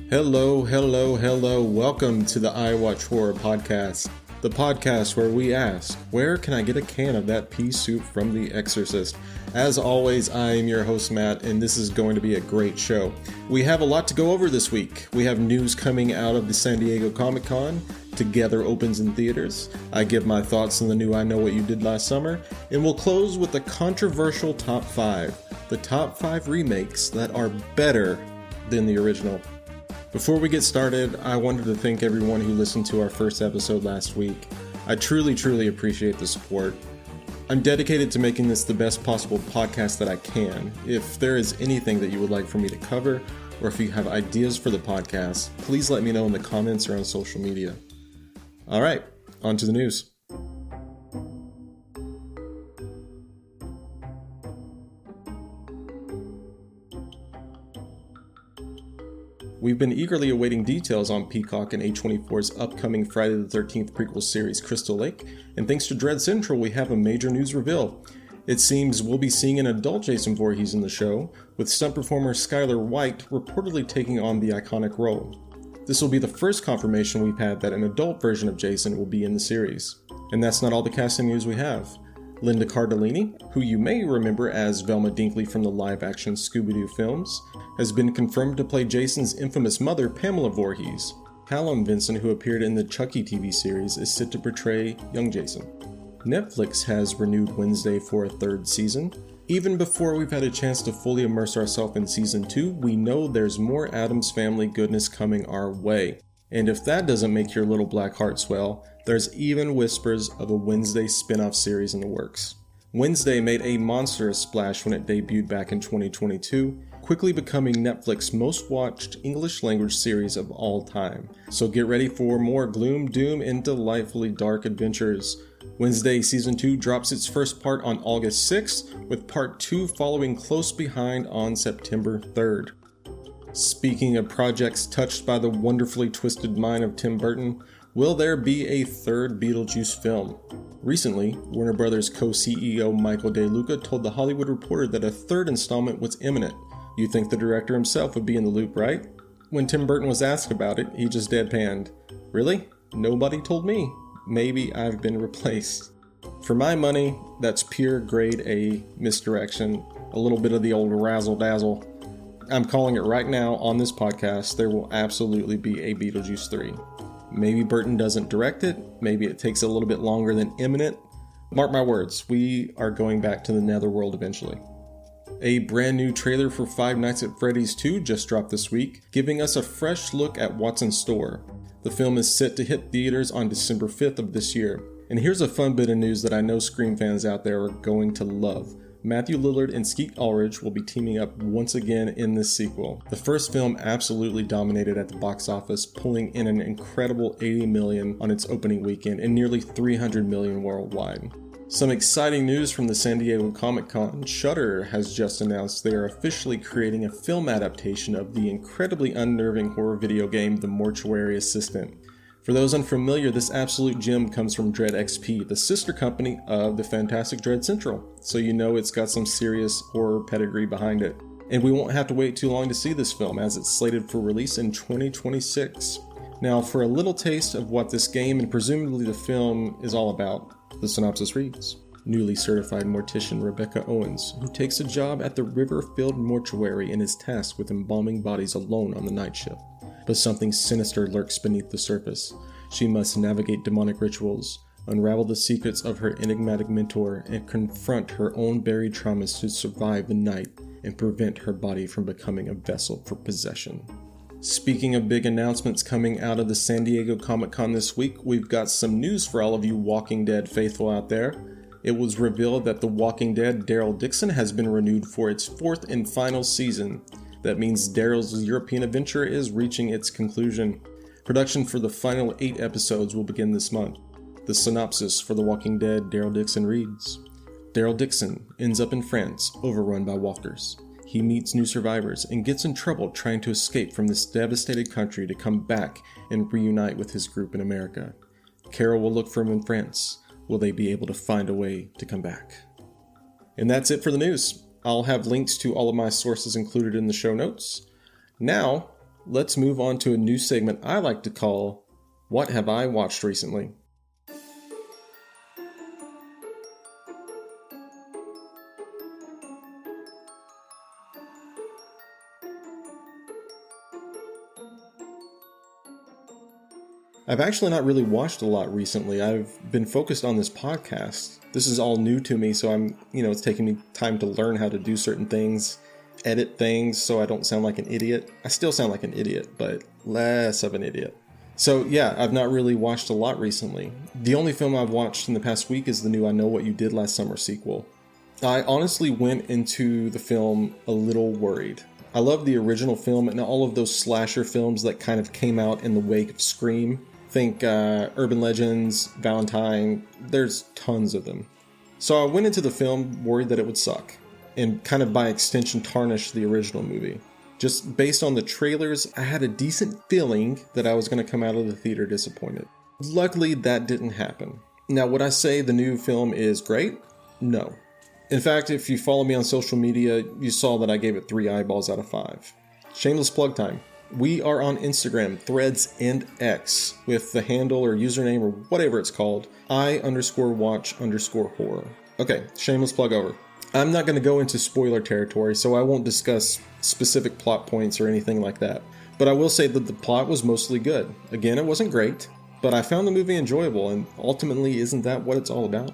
Hello. Welcome to the iWatch Horror Podcast, the podcast where we ask, where can I get a can of that pea soup from The Exorcist? As always, I am your host, Matt, and this is going to be a great show. We have a lot to go over this week. We have news coming out of the San Diego Comic-Con. Together opens in theaters. I give my thoughts on the new I Know What You Did Last Summer, and we'll close with the controversial top 5. The top 5 remakes that are better than the original. Before we get started, I wanted to thank everyone who listened to our first episode last week. I truly appreciate the support. I'm dedicated to making this the best possible podcast that I can. If there is anything that you would like for me to cover, or if you have ideas for the podcast, please let me know in the comments or on social media. Alright, on to the news. We've been eagerly awaiting details on Peacock and A24's upcoming Friday the 13th prequel series Crystal Lake, and thanks to Dread Central we have a major news reveal. It seems we'll be seeing an adult Jason Voorhees in the show, with stunt performer Skylar White reportedly taking on the iconic role. This will be the first confirmation we've had that an adult version of Jason will be in the series. And that's not all the casting news we have. Linda Cardellini, who you may remember as Velma Dinkley from the live-action Scooby-Doo films, has been confirmed to play Jason's infamous mother, Pamela Voorhees. Callum Vincent, who appeared in the Chucky TV series, is set to portray young Jason. Netflix has renewed Wednesday for a third season. Even before we've had a chance to fully immerse ourselves in Season 2, we know there's more Addams Family goodness coming our way. And if that doesn't make your little black heart swell, there's even whispers of a Wednesday spin-off series in the works. Wednesday made a monstrous splash when it debuted back in 2022, quickly becoming Netflix's most watched English language series of all time. So get ready for more gloom, doom, and delightfully dark adventures. Wednesday Season 2 drops its first part on August 6th, with Part 2 following close behind on September 3rd. Speaking of projects touched by the wonderfully twisted mind of Tim Burton, will there be a third Beetlejuice film? Recently, Warner Brothers co-CEO Michael DeLuca told The Hollywood Reporter that a third installment was imminent. You think the director himself would be in the loop, right? When Tim Burton was asked about it, he just deadpanned. Really? Nobody told me. Maybe I've been replaced. For my money, that's pure grade A misdirection. A little bit of the old razzle-dazzle. I'm calling it right now on this podcast, there will absolutely be a Beetlejuice 3. Maybe Burton doesn't direct it, maybe it takes a little bit longer than imminent. Mark my words, we are going back to the netherworld eventually. A brand new trailer for Five Nights at Freddy's 2 just dropped this week, giving us a fresh look at what's in store. The film is set to hit theaters on December 5th of this year. And here's a fun bit of news that I know Scream fans out there are going to love. Matthew Lillard and Skeet Ulrich will be teaming up once again in this sequel. The first film absolutely dominated at the box office, pulling in an incredible $80 million on its opening weekend and nearly $300 million worldwide. Some exciting news from the San Diego Comic-Con. Shudder has just announced they are officially creating a film adaptation of the incredibly unnerving horror video game The Mortuary Assistant. For those unfamiliar, this absolute gem comes from Dread XP, the sister company of the fantastic Dread Central, so you know it's got some serious horror pedigree behind it. And we won't have to wait too long to see this film, as it's slated for release in 2026. Now, for a little taste of what this game and presumably the film is all about, the synopsis reads: newly certified mortician Rebecca Owens, who takes a job at the Riverfield Mortuary and is tasked with embalming bodies alone on the night shift. But something sinister lurks beneath the surface. She must navigate demonic rituals, unravel the secrets of her enigmatic mentor, and confront her own buried traumas to survive the night and prevent her body from becoming a vessel for possession. Speaking of big announcements coming out of the San Diego Comic-Con this week, we've got some news for all of you Walking Dead faithful out there. It was revealed that The Walking Dead Daryl Dixon has been renewed for its 4th and final season. That means Daryl's European adventure is reaching its conclusion. Production for the final 8 episodes will begin this month. The synopsis for The Walking Dead Daryl Dixon reads: Daryl Dixon ends up in France, overrun by walkers. He meets new survivors and gets in trouble trying to escape from this devastated country to come back and reunite with his group in America. Carol will look for him in France. Will they be able to find a way to come back? And that's it for the news. I'll have links to all of my sources included in the show notes. Now, let's move on to a new segment I like to call, What Have I Watched Recently? I've actually not really watched a lot recently. I've been focused on this podcast. This is all new to me, so it's taking me time to learn how to do certain things, edit things so I don't sound like an idiot. I still sound like an idiot, but less of an idiot. So yeah, I've not really watched a lot recently. The only film I've watched in the past week is the new I Know What You Did Last Summer sequel. I honestly went into the film a little worried. I love the original film and all of those slasher films that kind of came out in the wake of Scream. Think Urban Legends, Valentine, there's tons of them. So I went into the film worried that it would suck, and kind of by extension tarnish the original movie. Just based on the trailers, I had a decent feeling that I was going to come out of the theater disappointed. Luckily, that didn't happen. Now, would I say the new film is great? No. In fact, if you follow me on social media, you saw that I gave it 3 eyeballs out of 5. Shameless plug time. We are on Instagram, Threads, and X with the handle or username or whatever it's called, I_watch_horror. Okay, shameless plug over. I'm not going to go into spoiler territory, so I won't discuss specific plot points or anything like that. But I will say that the plot was mostly good. Again, it wasn't great, but I found the movie enjoyable, and ultimately, isn't that what it's all about?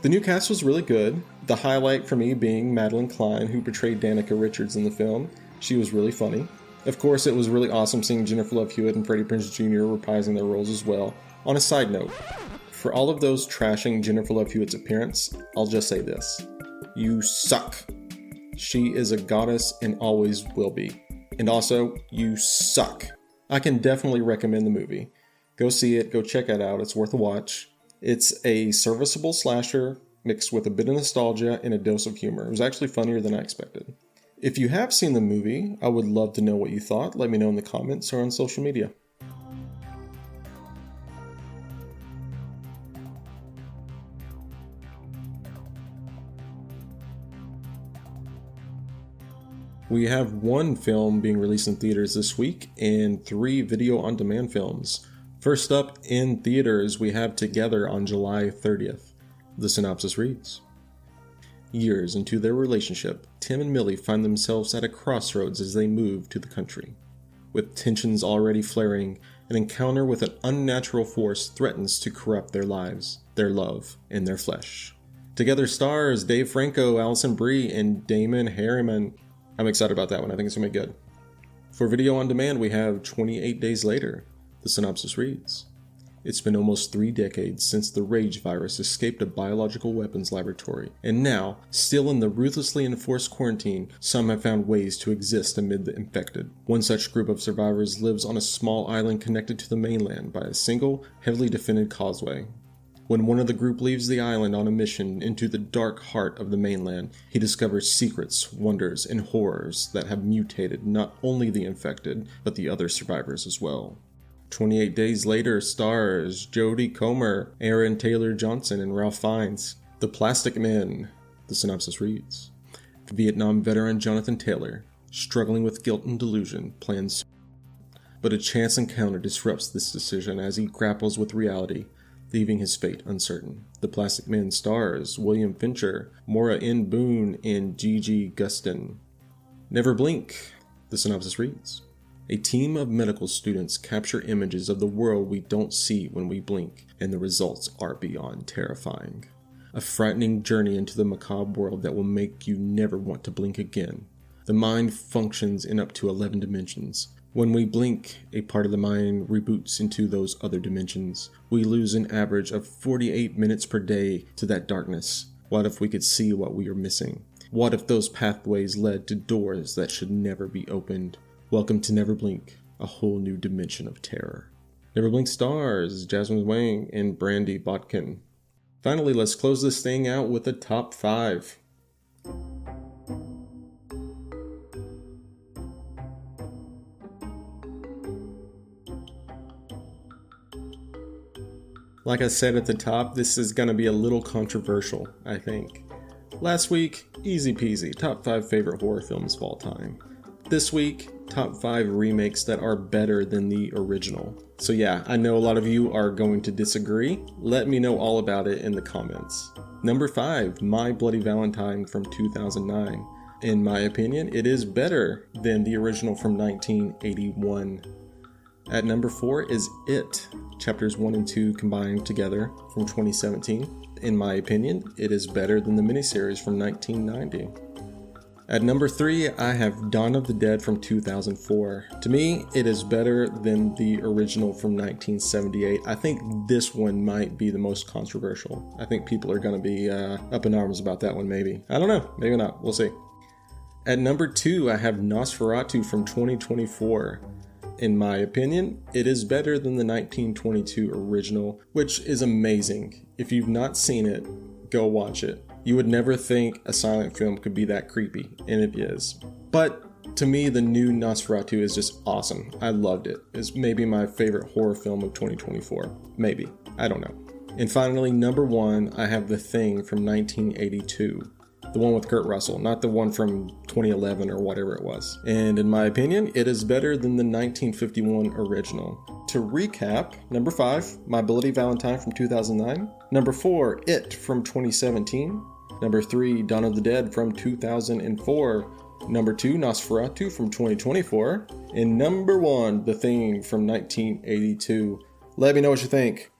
The new cast was really good. The highlight for me being Madeline Klein, who portrayed Danica Richards in the film. She was really funny. Of course, it was really awesome seeing Jennifer Love Hewitt and Freddie Prinze Jr. reprising their roles as well. On a side note, for all of those trashing Jennifer Love Hewitt's appearance, I'll just say this. You suck. She is a goddess and always will be. And also, you suck. I can definitely recommend the movie. Go see it, go check it out, it's worth a watch. It's a serviceable slasher mixed with a bit of nostalgia and a dose of humor. It was actually funnier than I expected. If you have seen the movie, I would love to know what you thought. Let me know in the comments or on social media. We have 1 film being released in theaters this week and 3 video-on-demand films. First up, in theaters, we have Together on July 30th. The synopsis reads: Years into their relationship, Tim and Millie find themselves at a crossroads as they move to the country. With tensions already flaring, an encounter with an unnatural force threatens to corrupt their lives, their love, and their flesh. Together stars Dave Franco, Alison Brie, and Damon Harriman. I'm excited about that one. I think it's going to be good. For video on demand, we have 28 Days Later. The synopsis reads: It's been almost 3 decades since the Rage virus escaped a biological weapons laboratory, and now, still in the ruthlessly enforced quarantine, some have found ways to exist amid the infected. One such group of survivors lives on a small island connected to the mainland by a single, heavily defended causeway. When one of the group leaves the island on a mission into the dark heart of the mainland, he discovers secrets, wonders, and horrors that have mutated not only the infected, but the other survivors as well. 28 Days Later stars Jodie Comer, Aaron Taylor Johnson, and Ralph Fiennes. The Plastic Men. The synopsis reads: Vietnam veteran Jonathan Taylor, struggling with guilt and delusion, plans, but a chance encounter disrupts this decision as he grapples with reality, leaving his fate uncertain. The Plastic Men stars William Fincher, Maura N. Boone, and Gigi Gustin. NeverBlink. The synopsis reads: A team of medical students capture images of the world we don't see when we blink, and the results are beyond terrifying. A frightening journey into the macabre world that will make you never want to blink again. The mind functions in up to 11 dimensions. When we blink, a part of the mind reboots into those other dimensions. We lose an average of 48 minutes per day to that darkness. What if we could see what we are missing? What if those pathways led to doors that should never be opened? Welcome to NeverBlink, a whole new dimension of terror. NeverBlink stars Jasmine Wang and Brandy Botkin. Finally, let's close this thing out with a top 5. Like I said at the top, this is going to be a little controversial, I think. Last week, easy peasy, top 5 favorite horror films of all time. This week, top 5 remakes that are better than the original. So yeah, I know a lot of you are going to disagree. Let me know all about it in the comments. Number 5, My Bloody Valentine from 2009. In my opinion, it is better than the original from 1981. At number 4 is It, chapters 1 and 2 combined together from 2017. In my opinion, it is better than the miniseries from 1990. At number 3, I have Dawn of the Dead from 2004. To me, it is better than the original from 1978. I think this one might be the most controversial. I think people are going to be up in arms about that one maybe. I don't know, maybe not, we'll see. At number 2, I have Nosferatu from 2024. In my opinion, it is better than the 1922 original, which is amazing. If you've not seen it, go watch it. You would never think a silent film could be that creepy, and it is. But to me, the new Nosferatu is just awesome. I loved it. It's maybe my favorite horror film of 2024. Maybe. I don't know. And finally, number 1, I have The Thing from 1982. The one with Kurt Russell, not the one from 2011 or whatever it was. And in my opinion, it is better than the 1951 original. To recap, number 5, My Bloody Valentine from 2009. Number 4, It from 2017. Number 3, Dawn of the Dead from 2004. Number 2, Nosferatu from 2024. And number 1, The Thing from 1982. Let me know what you think.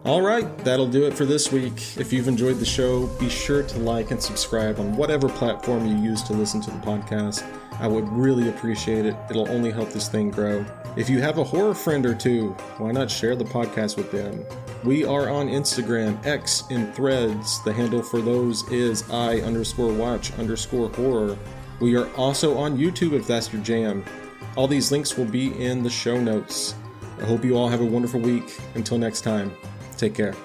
Alright, that'll do it for this week. If you've enjoyed the show, be sure to like and subscribe on whatever platform you use to listen to the podcast. I would really appreciate it. It'll only help this thing grow. If you have a horror friend or two, why not share the podcast with them? We are on Instagram, X, and Threads. The handle for those is I_watch_horror. We are also on YouTube if that's your jam. All these links will be in the show notes. I hope you all have a wonderful week. Until next time. Take care.